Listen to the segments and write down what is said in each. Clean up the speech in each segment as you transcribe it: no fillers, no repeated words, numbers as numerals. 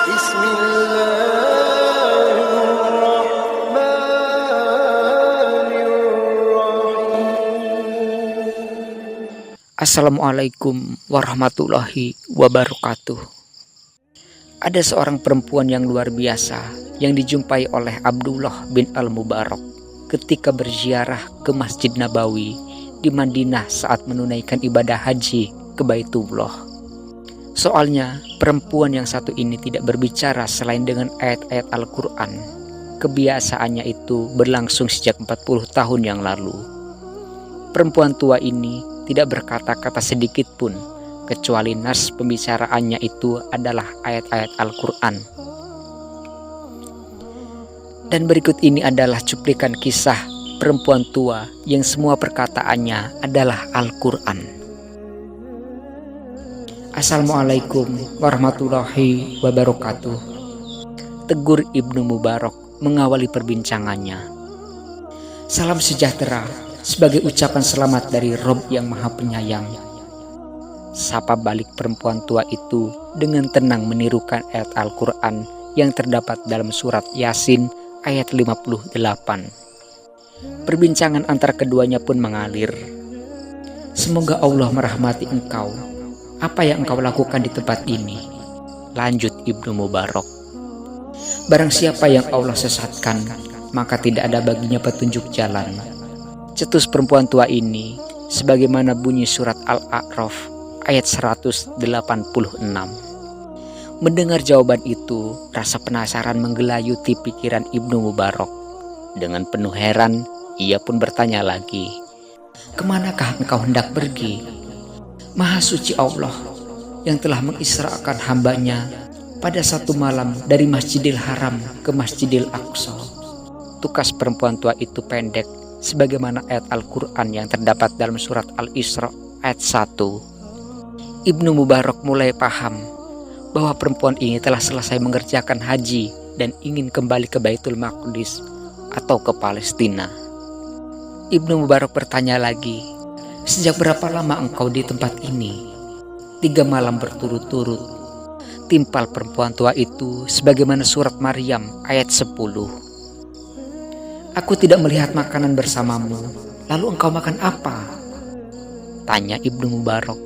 Assalamualaikum warahmatullahi wabarakatuh. Ada seorang perempuan yang luar biasa yang dijumpai oleh Abdullah bin Al-Mubarak ketika berziarah ke Masjid Nabawi di Madinah saat menunaikan ibadah haji ke Baitullah. Soalnya perempuan yang satu ini tidak berbicara selain dengan ayat-ayat Al-Quran. Kebiasaannya itu berlangsung sejak 40 tahun yang lalu. Perempuan tua ini tidak berkata-kata sedikit pun, kecuali nas pembicaraannya itu adalah ayat-ayat Al-Quran. Dan berikut ini adalah cuplikan kisah perempuan tua yang semua perkataannya adalah Al-Quran. Assalamualaikum warahmatullahi wabarakatuh. Tegur Ibnu Mubarak mengawali perbincangannya. Salam sejahtera sebagai ucapan selamat dari Rob yang Maha Penyayang. Sapa balik perempuan tua itu dengan tenang menirukan ayat Al-Quran yang terdapat dalam surat Yasin ayat 58. Perbincangan antara keduanya pun mengalir. Semoga Allah merahmati engkau. Apa yang engkau lakukan di tempat ini? Lanjut Ibnu Mubarak. Barang siapa yang Allah sesatkan, maka tidak ada baginya petunjuk jalan. Cetus perempuan tua ini sebagaimana bunyi surat Al-A'raf ayat 186. Mendengar jawaban itu, rasa penasaran menggelayuti pikiran Ibnu Mubarak. Dengan penuh heran, ia pun bertanya lagi, "Kemanakah engkau hendak pergi? Maha suci Allah yang telah mengisrakan hambanya pada satu malam dari Masjidil Haram ke Masjidil Aqsa." Tukas perempuan tua itu pendek, sebagaimana ayat Al-Quran yang terdapat dalam surat Al-Isra ayat 1. Ibnu Mubarak mulai paham bahwa perempuan ini telah selesai mengerjakan haji dan ingin kembali ke Baitul Maqdis atau ke Palestina. Ibnu Mubarak bertanya lagi, "Sejak berapa lama engkau di tempat ini?" 3 malam berturut-turut, timpal perempuan tua itu sebagaimana surat Maryam ayat 10. "Aku tidak melihat makanan bersamamu, lalu engkau makan apa?" tanya Ibnu Mubarak.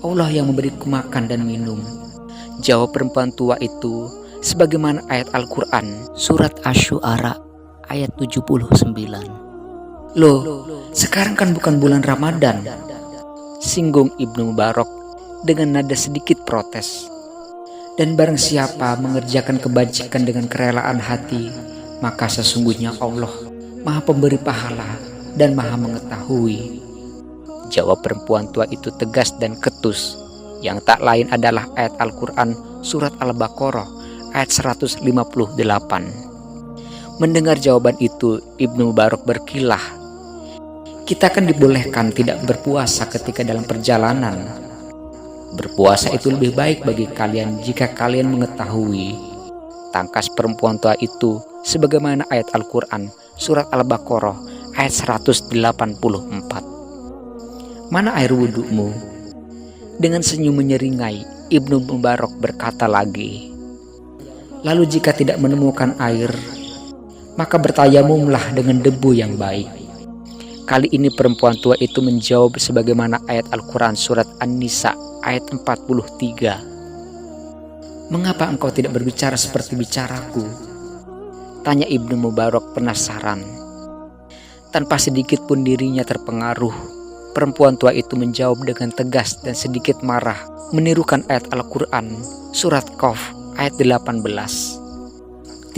"Allah yang memberiku makan dan minum," jawab perempuan tua itu sebagaimana ayat Al-Quran surat Asy-Syu'ara ayat 79. "Loh, sekarang kan bukan bulan Ramadan," singgung Ibnu Mubarak dengan nada sedikit protes. "Dan barang siapa mengerjakan kebajikan dengan kerelaan hati, maka sesungguhnya Allah Maha Pemberi pahala dan Maha Mengetahui," jawab perempuan tua itu tegas dan ketus, yang tak lain adalah ayat Al-Quran surat Al-Baqarah ayat 158. Mendengar jawaban itu, Ibnu Mubarak berkilah. "Kita kan dibolehkan tidak berpuasa ketika dalam perjalanan. Berpuasa itu lebih baik bagi kalian jika kalian mengetahui," tangkas perempuan tua itu sebagaimana ayat Al-Quran surat Al-Baqarah ayat 184. "Mana air wudhumu?" Dengan senyum menyeringai, Ibnu Mubarak berkata lagi, "Lalu jika tidak menemukan air, maka bertayamumlah dengan debu yang baik." Kali ini perempuan tua itu menjawab sebagaimana ayat Al-Quran surat An-Nisa ayat 43. "Mengapa engkau tidak berbicara seperti bicaraku?" tanya Ibnu Mubarak penasaran. Tanpa sedikit pun dirinya terpengaruh, perempuan tua itu menjawab dengan tegas dan sedikit marah, menirukan ayat Al-Quran surat Qaf ayat 18.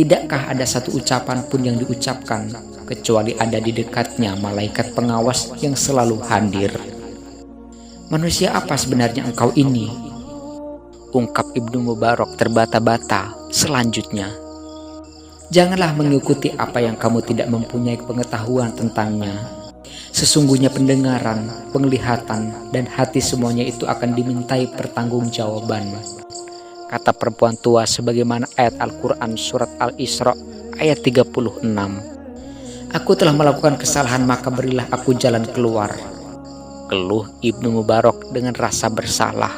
"Tidakkah ada satu ucapan pun yang diucapkan kecuali ada di dekatnya malaikat pengawas yang selalu hadir." "Manusia apa sebenarnya engkau ini?" ungkap Ibnu Mubarak terbata-bata selanjutnya. "Janganlah mengikuti apa yang kamu tidak mempunyai pengetahuan tentangnya. Sesungguhnya pendengaran, penglihatan, dan hati semuanya itu akan dimintai pertanggungjawaban," kata perempuan tua sebagaimana ayat Al-Quran surat Al-Isra ayat 36. "Aku telah melakukan kesalahan, maka berilah aku jalan keluar," keluh Ibnu Mubarak dengan rasa bersalah.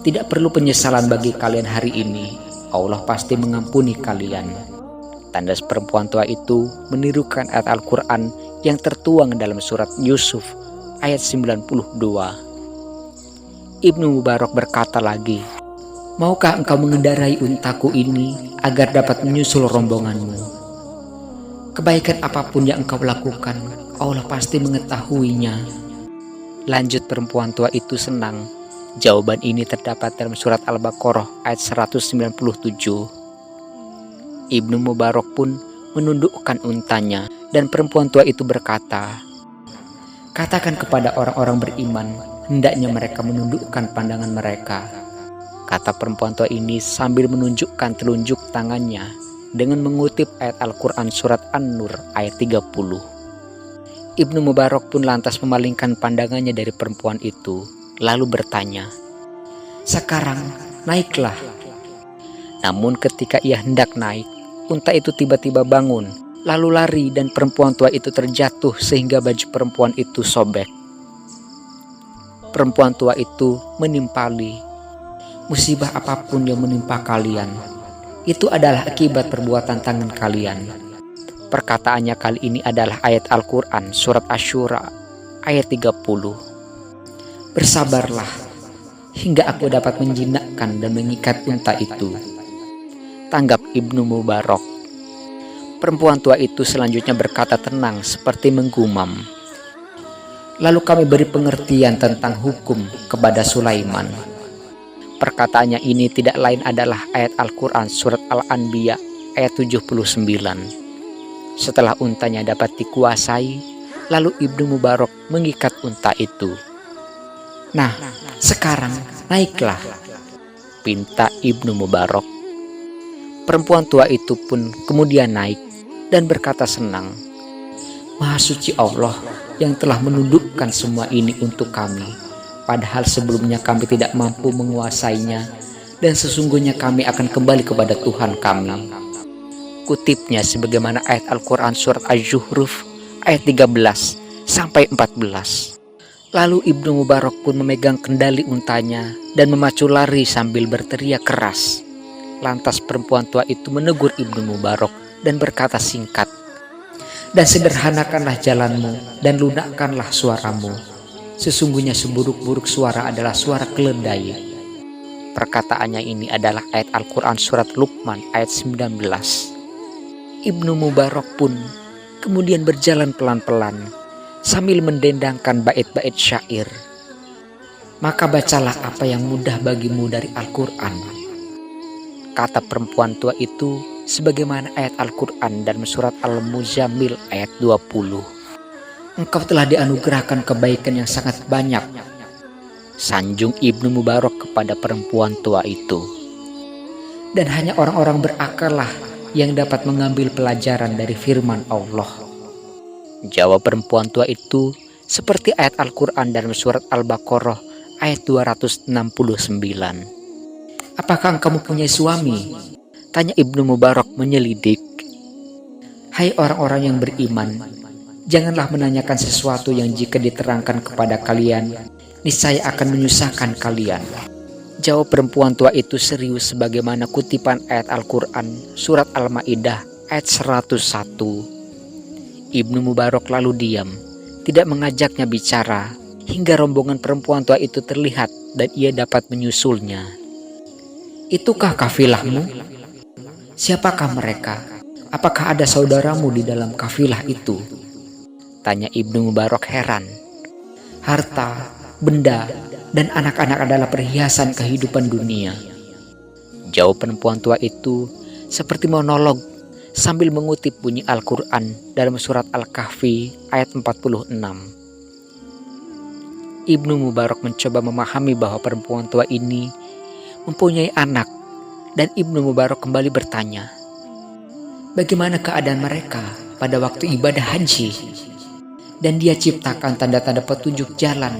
"Tidak perlu penyesalan bagi kalian hari ini. Allah pasti mengampuni kalian. Tanda perempuan tua itu menirukan ayat Al-Quran yang tertuang dalam surat Yusuf ayat 92. Ibnu Mubarak berkata lagi, "Maukah engkau mengendarai untaku ini agar dapat menyusul rombonganmu? Kebaikan apapun yang engkau lakukan, Allah pasti mengetahuinya." Lanjut perempuan tua itu senang. Jawaban ini terdapat dalam surat Al-Baqarah ayat 197. Ibnu Mubarak pun menundukkan untanya dan perempuan tua itu berkata, "Katakan kepada orang-orang beriman, hendaknya mereka menundukkan pandangan mereka." Kata perempuan tua ini sambil menunjukkan telunjuk tangannya dengan mengutip ayat Al-Quran surat An-Nur ayat 30. Ibnu Mubarak pun lantas memalingkan pandangannya dari perempuan itu, lalu bertanya, "Sekarang naiklah." Namun ketika ia hendak naik, unta itu tiba-tiba bangun, lalu lari dan perempuan tua itu terjatuh sehingga baju perempuan itu sobek. Perempuan tua itu menimpali, "Musibah apapun yang menimpa kalian, itu adalah akibat perbuatan tangan kalian." Perkataannya kali ini adalah ayat Al-Quran surat Asy-Syura ayat 30. "Bersabarlah hingga aku dapat menjinakkan dan mengikat unta itu," tanggap Ibnu Mubarak. Perempuan tua itu selanjutnya berkata tenang seperti menggumam, "Lalu kami beri pengertian tentang hukum kepada Sulaiman." Perkataannya ini tidak lain adalah ayat Al-Quran surat Al-Anbiya ayat 79. Setelah untanya dapat dikuasai, lalu Ibnu Mubarak mengikat unta itu. "Nah, sekarang naiklah," pinta Ibnu Mubarak. Perempuan tua itu pun kemudian naik dan berkata senang, "Maha suci Allah yang telah menundukkan semua ini untuk kami, padahal sebelumnya kami tidak mampu menguasainya, dan sesungguhnya kami akan kembali kepada Tuhan kami." Kutipnya sebagaimana ayat Al-Quran surat Az-Zukhruf ayat 13 sampai 14. Lalu Ibnu Mubarak pun memegang kendali untanya dan memacu lari sambil berteriak keras. Lantas perempuan tua itu menegur Ibnu Mubarak dan berkata singkat, "Dan sederhanakanlah jalanmu dan lunakkanlah suaramu. Sesungguhnya seburuk-buruk suara adalah suara keledai." Perkataannya ini adalah ayat Al-Quran surat Luqman ayat 19. Ibnu Mubarak pun kemudian berjalan pelan-pelan sambil mendendangkan bait-bait syair. "Maka bacalah apa yang mudah bagimu dari Al-Quran," kata perempuan tua itu sebagaimana ayat Al-Quran dalam surat Al-Muzammil ayat 20. "Engkau telah dianugerahkan kebaikan yang sangat banyak," sanjung Ibnu Mubarak kepada perempuan tua itu. "Dan hanya orang-orang berakal lah yang dapat mengambil pelajaran dari firman Allah." Jawab perempuan tua itu seperti ayat Al-Quran dalam surat Al-Baqarah ayat 269. "Apakah engkau mempunyai suami?" tanya Ibnu Mubarak menyelidik. "Hai orang-orang yang beriman, janganlah menanyakan sesuatu yang jika diterangkan kepada kalian, niscaya akan menyusahkan kalian." Jawab perempuan tua itu serius sebagaimana kutipan ayat Al-Quran surat Al-Ma'idah ayat 101. Ibnu Mubarak lalu diam, tidak mengajaknya bicara, hingga rombongan perempuan tua itu terlihat dan ia dapat menyusulnya. "Itukah kafilahmu? Siapakah mereka? Apakah ada saudaramu di dalam kafilah itu?" tanya Ibnu Mubarak heran. "Harta, benda, dan anak-anak adalah perhiasan kehidupan dunia," jawab perempuan tua itu seperti monolog sambil mengutip bunyi Al-Quran dalam surat Al-Kahfi ayat 46. Ibnu Mubarak mencoba memahami bahwa perempuan tua ini mempunyai anak, dan Ibnu Mubarak kembali bertanya, "Bagaimana keadaan mereka pada waktu ibadah haji?" Dan dia ciptakan tanda-tanda petunjuk jalan,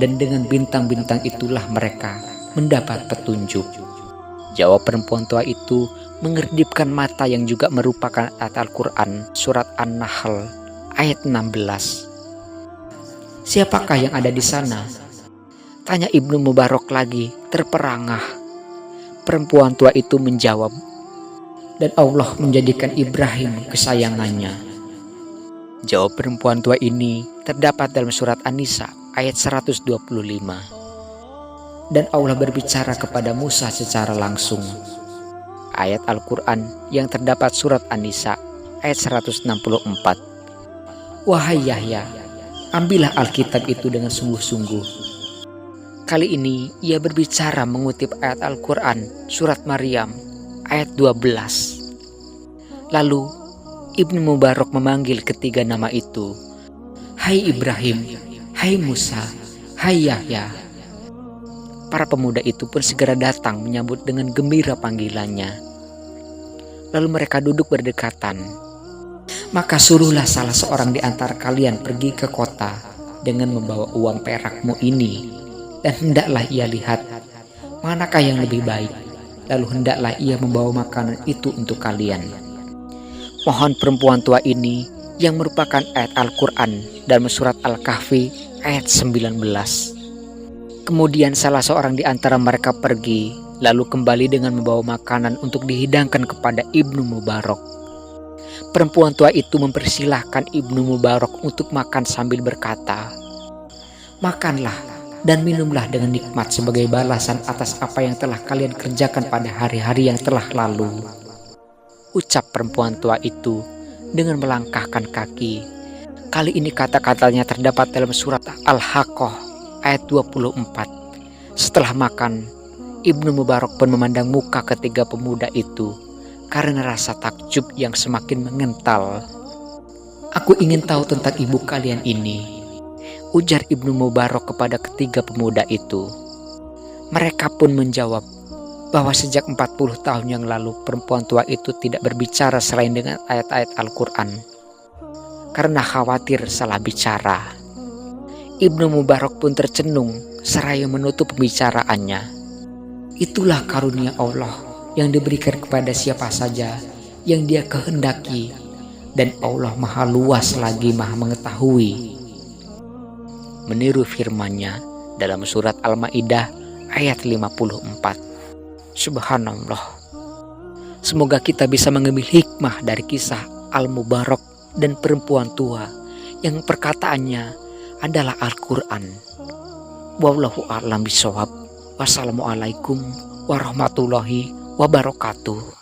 dan dengan bintang-bintang itulah mereka mendapat petunjuk. Jawab perempuan tua itu mengedipkan mata yang juga merupakan ayat Al-Quran surat An-Nahl ayat 16. "Siapakah yang ada di sana?" tanya Ibnu Mubarak lagi terperangah. Perempuan tua itu menjawab, "Dan Allah menjadikan Ibrahim kesayangannya." Jawab perempuan tua ini terdapat dalam surat An-Nisa ayat 125. Dan Allah berbicara kepada Musa secara langsung. Ayat Al-Quran yang terdapat surat An-Nisa ayat 164. "Wahai Yahya, ambillah Alkitab itu dengan sungguh-sungguh." Kali ini ia berbicara mengutip ayat Al-Quran surat Maryam ayat 12. Lalu Ibnu Mubarak memanggil ketiga nama itu, "Hai Ibrahim, hai Musa, hai Yahya." Para pemuda itu pun segera datang menyambut dengan gembira panggilannya. Lalu mereka duduk berdekatan. "Maka suruhlah salah seorang di antara kalian pergi ke kota dengan membawa uang perakmu ini, dan hendaklah ia lihat manakah yang lebih baik, lalu hendaklah ia membawa makanan itu untuk kalian." Mohon perempuan tua ini yang merupakan ayat Al-Quran dalam surat Al-Kahfi ayat 19. Kemudian salah seorang di antara mereka pergi, lalu kembali dengan membawa makanan untuk dihidangkan kepada Ibnu Mubarak. Perempuan tua itu mempersilahkan Ibnu Mubarak untuk makan sambil berkata, "Makanlah dan minumlah dengan nikmat sebagai balasan atas apa yang telah kalian kerjakan pada hari-hari yang telah lalu." Ucap perempuan tua itu dengan melangkahkan kaki. Kali ini kata-katanya terdapat dalam surat Al-Haqqah ayat 24. Setelah makan, Ibnu Mubarak pun memandang muka ketiga pemuda itu karena rasa takjub yang semakin mengental. "Aku ingin tahu tentang ibu kalian ini," ujar Ibnu Mubarak kepada ketiga pemuda itu. Mereka pun menjawab bahwa sejak 40 tahun yang lalu perempuan tua itu tidak berbicara selain dengan ayat-ayat Al-Quran karena khawatir salah bicara. Ibnu Mubarak pun tercenung seraya menutup pembicaraannya. Itulah karunia Allah yang diberikan kepada siapa saja yang Dia kehendaki, dan Allah Maha Luas lagi Maha Mengetahui. Meniru firman-Nya dalam surat Al-Maidah ayat 54. Subhanallah. Semoga kita bisa mengambil hikmah dari kisah Al-Mubarak dan perempuan tua yang perkataannya adalah Al-Quran. Wallahu a'lam bishawab. Wassalamualaikum warahmatullahi wabarakatuh.